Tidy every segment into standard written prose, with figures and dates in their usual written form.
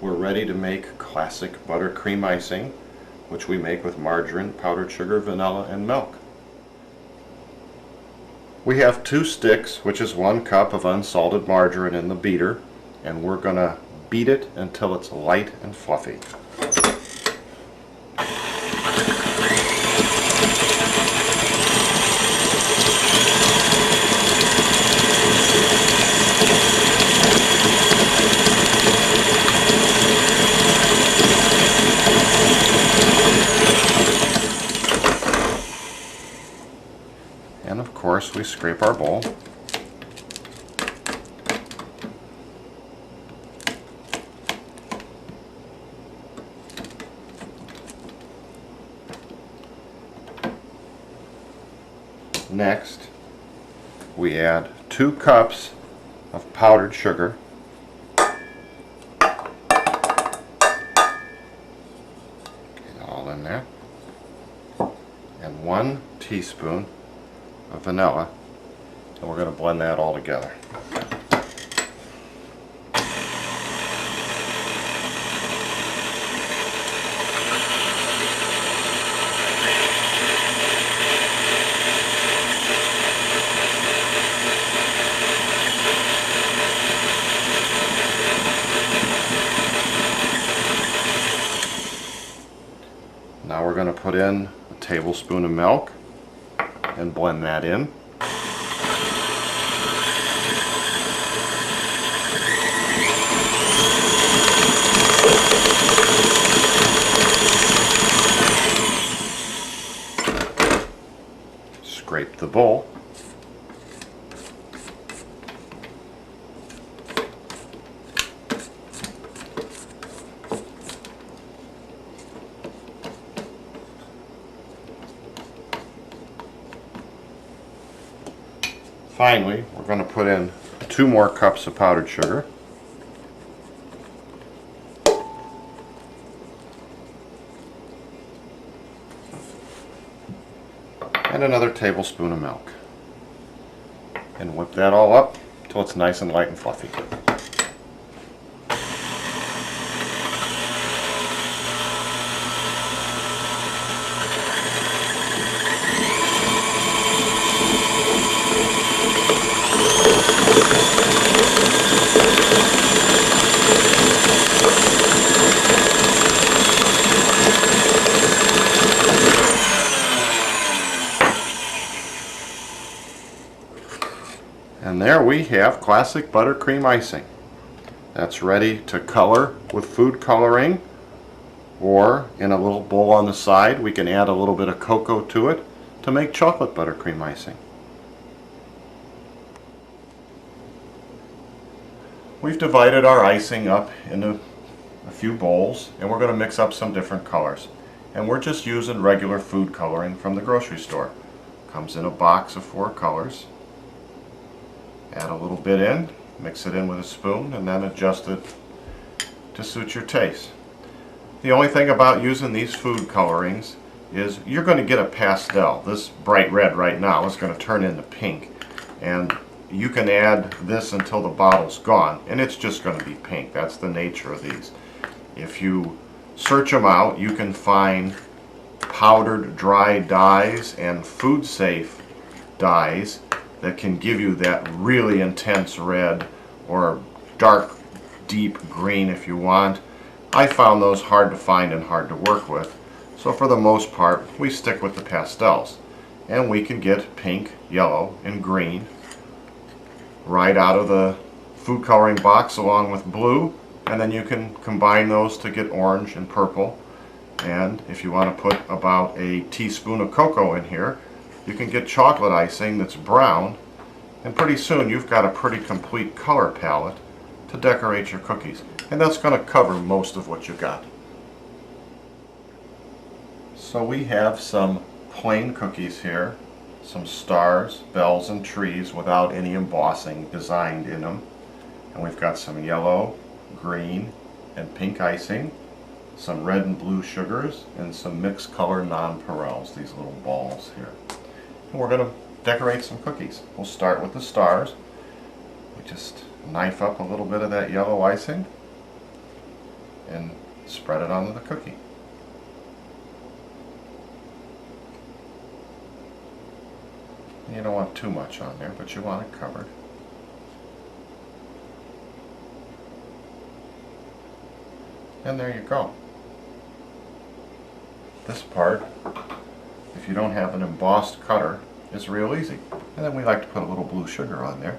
we're ready to make classic buttercream icing, which we make with margarine, powdered sugar, vanilla, and milk. We have 2 sticks, which is 1 cup of unsalted margarine in the beater, and we're going to beat it until it's light and fluffy. And of course we scrape our bowl. Next, we add 2 cups of powdered sugar. Get it all in there. And 1 teaspoon of vanilla, and we're going to blend that all together. Now we're going to put in a tablespoon of milk and blend that in. Scrape the bowl. Finally, we're going to put in 2 more cups of powdered sugar and another tablespoon of milk, and whip that all up until it's nice and light and fluffy. And there we have classic buttercream icing. That's ready to color with food coloring, or in a little bowl on the side we can add a little bit of cocoa to it to make chocolate buttercream icing. We've divided our icing up into a few bowls, and we're going to mix up some different colors. And we're just using regular food coloring from the grocery store. Comes in a box of 4 colors. Add a little bit in, mix it in with a spoon, and then adjust it to suit your taste. The only thing about using these food colorings is you're going to get a pastel. This bright red right now is going to turn into pink, and you can add this until the bottle's gone and it's just going to be pink. That's the nature of these. If you search them out, you can find powdered dry dyes and food safe dyes that can give you that really intense red or dark deep green if you want. I found those hard to find and hard to work with, so for the most part we stick with the pastels, and we can get pink, yellow, and green right out of the food coloring box along with blue, and then you can combine those to get orange and purple. And if you want to put about a teaspoon of cocoa in here, you can get chocolate icing that's brown, and pretty soon you've got a pretty complete color palette to decorate your cookies. And that's going to cover most of what you got. So we have some plain cookies here, some stars, bells, and trees without any embossing designed in them. And we've got some yellow, green, and pink icing, some red and blue sugars, and some mixed color nonpareils, these little balls here. And we're going to decorate some cookies. We'll start with the stars. We just knife up a little bit of that yellow icing. and spread it onto the cookie. You don't want too much on there, but you want it covered. And there you go. This part, if you don't have an embossed cutter, is real easy. And then we like to put a little blue sugar on there.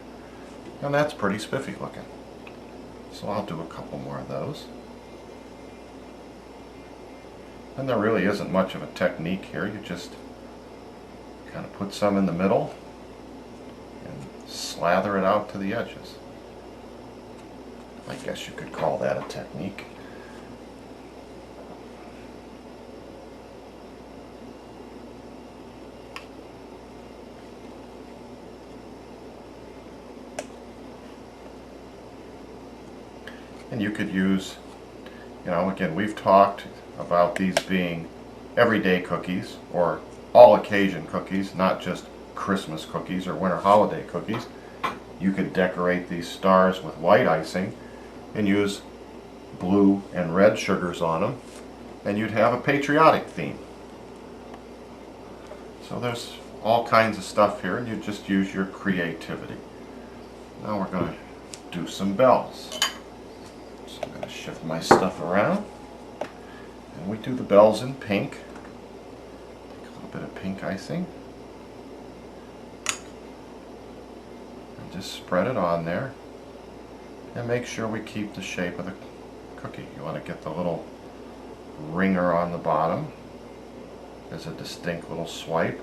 And that's pretty spiffy looking. So I'll do a couple more of those. And there really isn't much of a technique here. You just kind of put some in the middle and slather it out to the edges. I guess you could call that a technique. And you could use, again, we've talked about these being everyday cookies or all occasion cookies, not just Christmas cookies or winter holiday cookies. You could decorate these stars with white icing and use blue and red sugars on them, and you'd have a patriotic theme. So there's all kinds of stuff here, and you just use your creativity. Now we're going to do some bells. So I'm going to shift my stuff around, and we do the bells in pink. Take a little bit of pink icing and just spread it on there, and make sure we keep the shape of the cookie. You want to get the little ringer on the bottom as a distinct little swipe,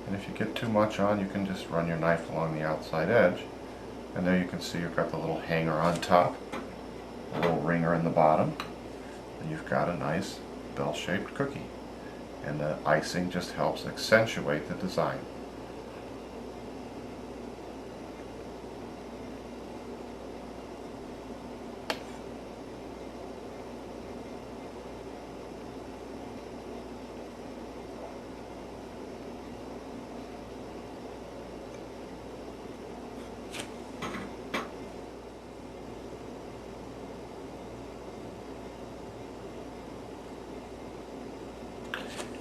and if you get too much on, you can just run your knife along the outside edge. And there you can see you've got the little hanger on top, a little ringer in the bottom, and you've got a nice bell-shaped cookie. And the icing just helps accentuate the design.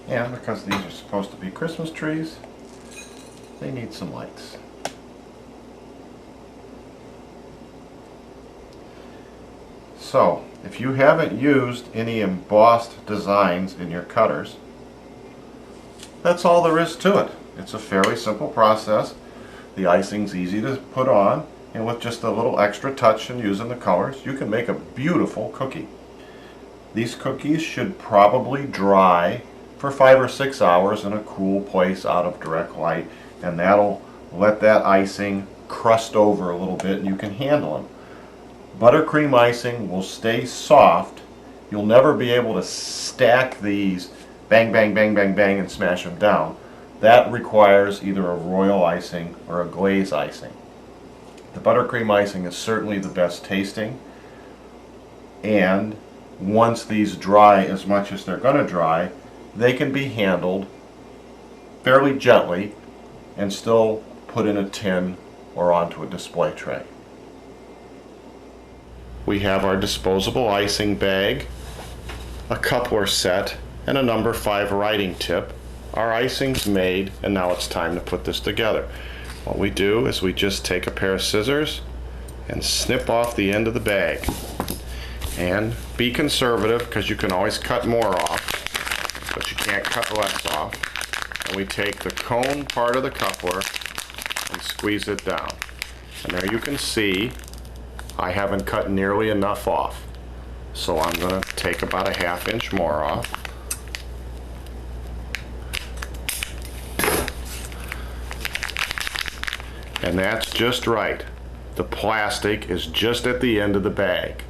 And because these are supposed to be Christmas trees, they need some lights. So, if you haven't used any embossed designs in your cutters, that's all there is to it. It's a fairly simple process. The icing's easy to put on, and with just a little extra touch and using the colors, you can make a beautiful cookie. These cookies should probably dry for 5 or 6 hours in a cool place out of direct light, and that'll let that icing crust over a little bit and you can handle them. Buttercream icing will stay soft. You'll never be able to stack these bang, bang, bang, bang, bang and smash them down. That requires either a royal icing or a glaze icing. The buttercream icing is certainly the best tasting, and once these dry as much as they're going to dry, they can be handled fairly gently and still put in a tin or onto a display tray. We have our disposable icing bag, a coupler set, and a number 5 writing tip. Our icing's made, and now it's time to put this together. What we do is we just take a pair of scissors and snip off the end of the bag. And be conservative, because you can always cut more off, but you can't cut less off. And we take the cone part of the coupler and squeeze it down. And there you can see I haven't cut nearly enough off. So I'm going to take about a ½ inch more off. And that's just right. The plastic is just at the end of the bag.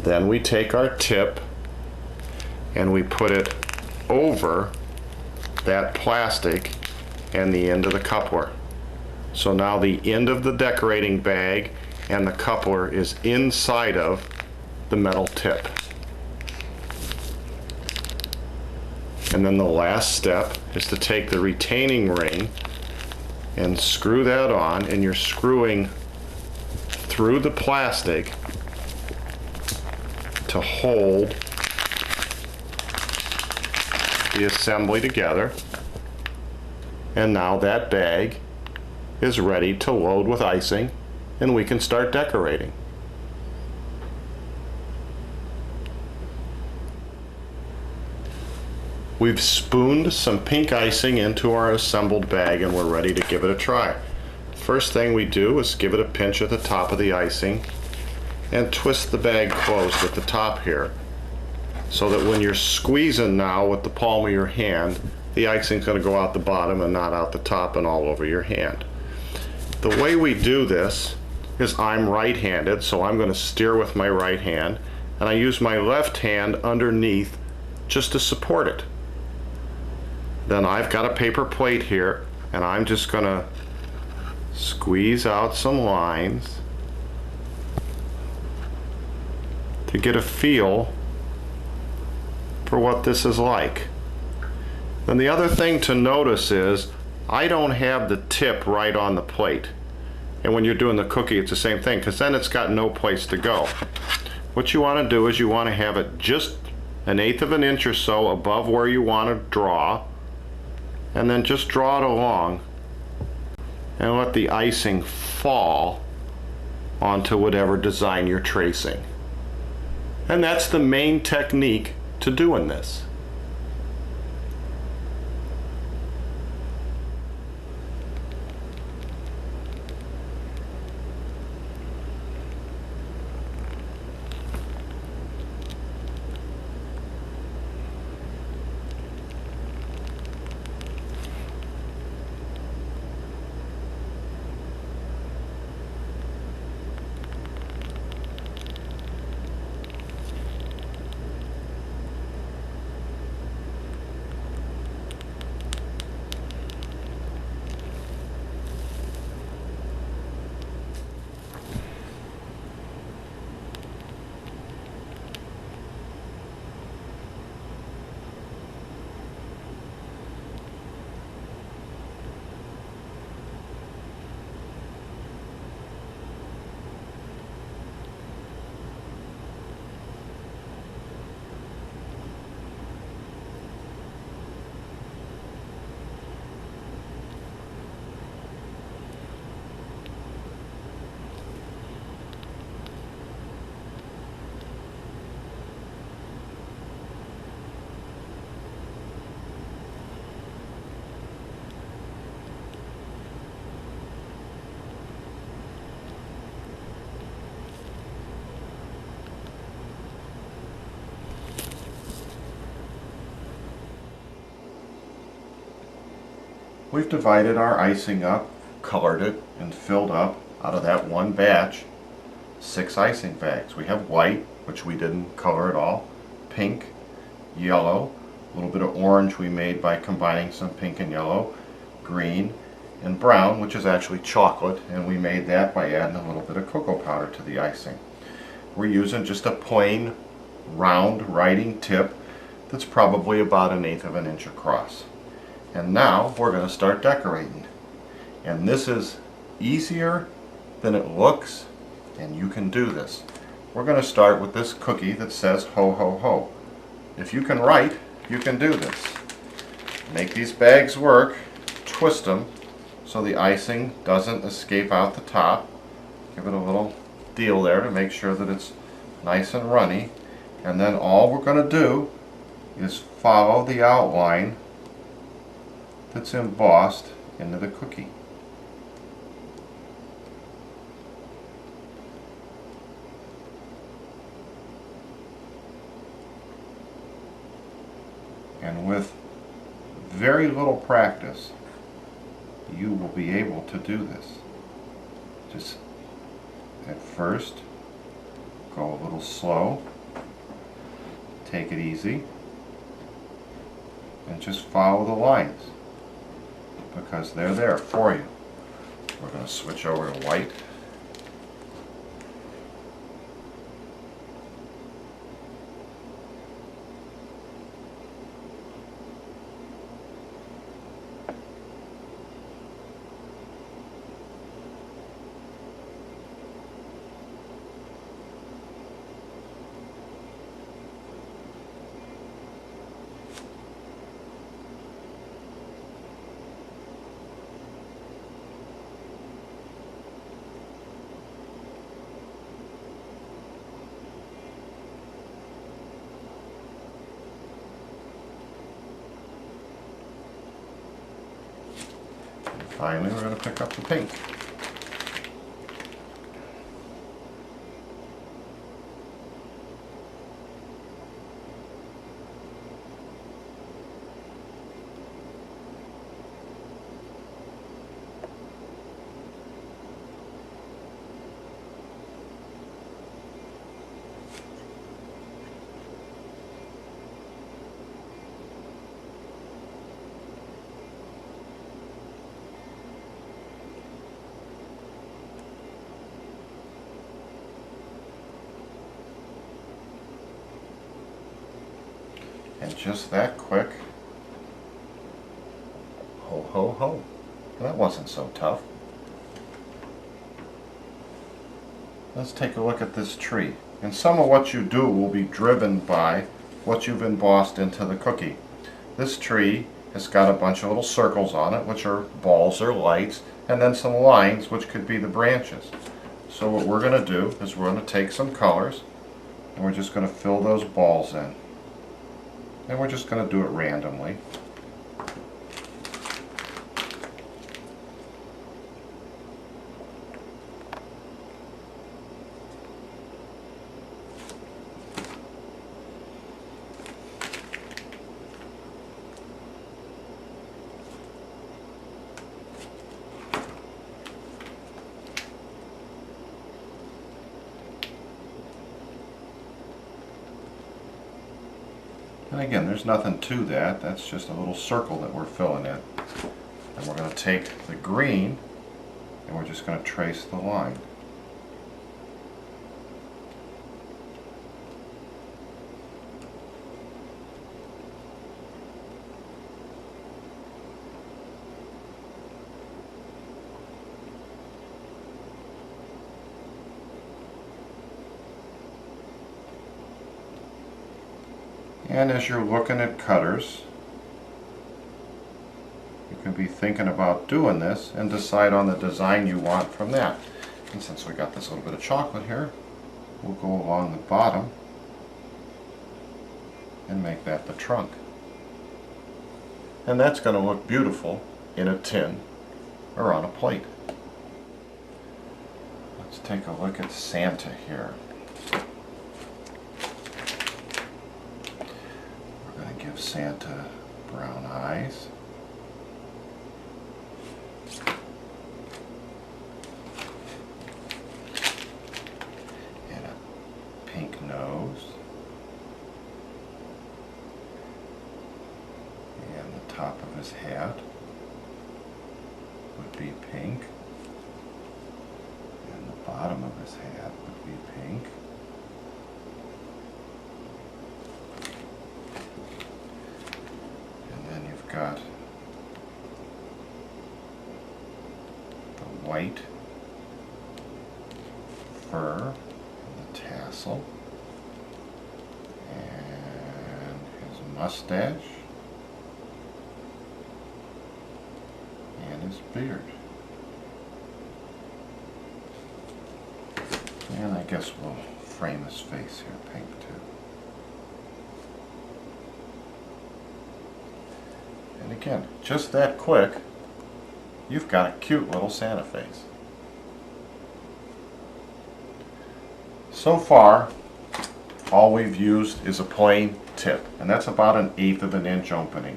Then we take our tip and we put it over that plastic and the end of the coupler. So now the end of the decorating bag and the coupler is inside of the metal tip. And then the last step is to take the retaining ring and screw that on, and you're screwing through the plastic to hold the assembly together. And now that bag is ready to load with icing, and we can start decorating. We've spooned some pink icing into our assembled bag and we're ready to give it a try. First thing we do is give it a pinch at the top of the icing and twist the bag closed at the top here, so that when you're squeezing now with the palm of your hand, the icing's going to go out the bottom and not out the top and all over your hand. The way we do this is I'm right-handed, so I'm going to steer with my right hand, and I use my left hand underneath just to support it. Then I've got a paper plate here, and I'm just going to squeeze out some lines to get a feel for what this is like. Then the other thing to notice is I don't have the tip right on the plate. And when you're doing the cookie, it's the same thing, because then it's got no place to go. What you want to do is you want to have it just 1/8 of an inch or so above where you want to draw, and then just draw it along and let the icing fall onto whatever design you're tracing. And that's the main technique to doing this. We've divided our icing up, colored it, and filled up out of that one batch 6 icing bags. We have white, which we didn't color at all, pink, yellow, a little bit of orange we made by combining some pink and yellow, green, and brown, which is actually chocolate, and we made that by adding a little bit of cocoa powder to the icing. We're using just a plain round writing tip that's probably about 1/8 of an inch across. And now we're going to start decorating. And this is easier than it looks, and you can do this. We're going to start with this cookie that says ho ho ho. If you can write, you can do this. Make these bags work, twist them so the icing doesn't escape out the top. Give it a little deal there to make sure that it's nice and runny. And then all we're going to do is follow the outline that's embossed into the cookie. And with very little practice, you will be able to do this. Just at first, go a little slow, take it easy, and just follow the lines, because they're there for you. We're going to switch over to white. And finally, we're going to pick up the pink. And just that quick, ho ho ho. That wasn't so tough. Let's take a look at this tree. And some of what you do will be driven by what you've embossed into the cookie. This tree has got a bunch of little circles on it, which are balls or lights, and then some lines, which could be the branches. So what we're going to do is we're going to take some colors, and we're just going to fill those balls in. And we're just going to do it randomly. And again, there's nothing to that. That's just a little circle that we're filling in. And we're going to take the green and we're just going to trace the line. And as you're looking at cutters, you can be thinking about doing this and decide on the design you want from that. And since we got this little bit of chocolate here, we'll go along the bottom and make that the trunk. And that's going to look beautiful in a tin or on a plate. Let's take a look at Santa here. Give Santa brown eyes. And a pink nose. And the top of his hat would be pink. And the bottom of his hat would be pink. Got the white fur and the tassel and his mustache and his beard. And I guess we'll frame his face here pink too. And again, just that quick, you've got a cute little Santa face. So far, all we've used is a plain tip, and that's about 1/8 of an inch opening.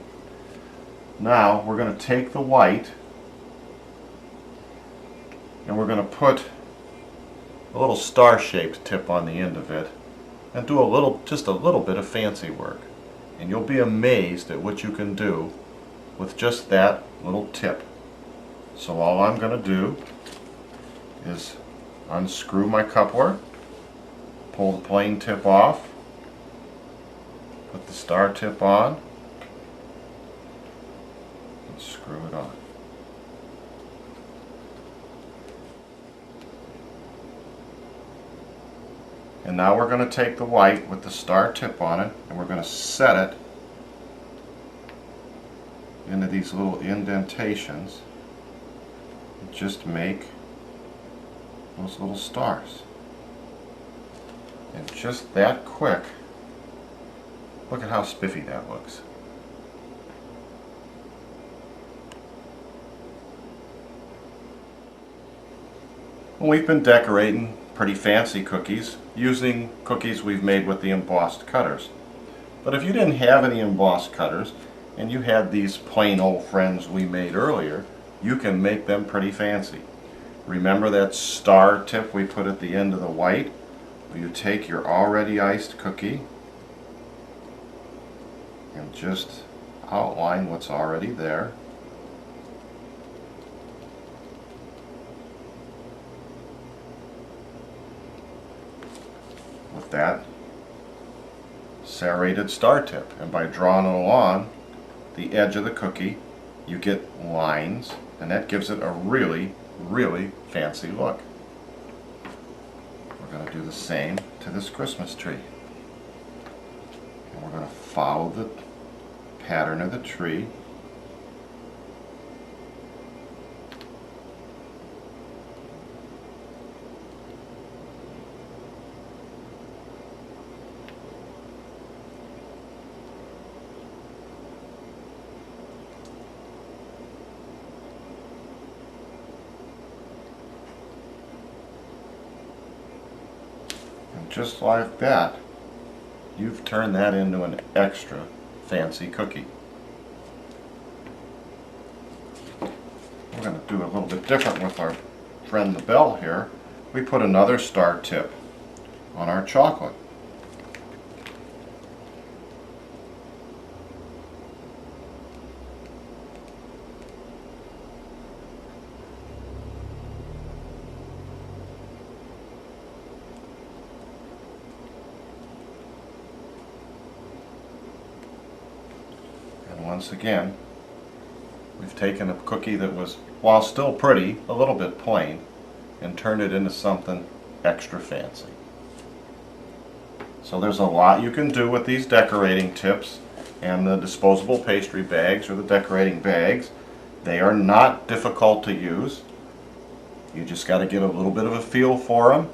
Now, we're going to take the white, and we're going to put a little star-shaped tip on the end of it, and do just a little bit of fancy work. And you'll be amazed at what you can do with just that little tip. So all I'm going to do is unscrew my coupler, pull the plain tip off, put the star tip on, and screw it on. And now we're going to take the white with the star tip on it, and we're going to set it into these little indentations and just make those little stars. And just that quick, look at how spiffy that looks. And we've been decorating pretty fancy cookies using cookies we've made with the embossed cutters. But if you didn't have any embossed cutters and you had these plain old friends we made earlier, you can make them pretty fancy. Remember that star tip we put at the end of the white? You take your already iced cookie and just outline what's already there. With that serrated star tip, and by drawing it along the edge of the cookie you get lines, and that gives it a really fancy look. We're going to do the same to this Christmas tree, and we're going to follow the pattern of the tree. Just like that, you've turned that into an extra fancy cookie. We're going to do a little bit different with our friend the bell here. We put another star tip on our chocolate. Once again, we've taken a cookie that was, while still pretty, a little bit plain, and turned it into something extra fancy. So there's a lot you can do with these decorating tips and the disposable pastry bags or the decorating bags. They are not difficult to use. You just got to get a little bit of a feel for them,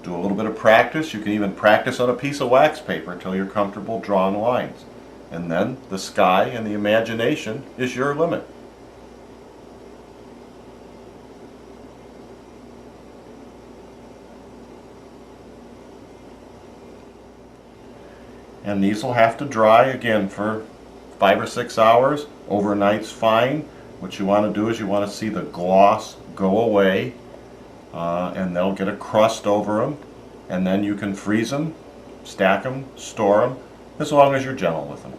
do a little bit of practice. You can even practice on a piece of wax paper until you're comfortable drawing lines. And then the sky and the imagination is your limit. And these will have to dry again for 5 or 6 hours. Overnight's fine. What you want to do is you want to see the gloss go away, and they'll get a crust over them, and then you can freeze them, stack them, store them, as long as you're gentle with them.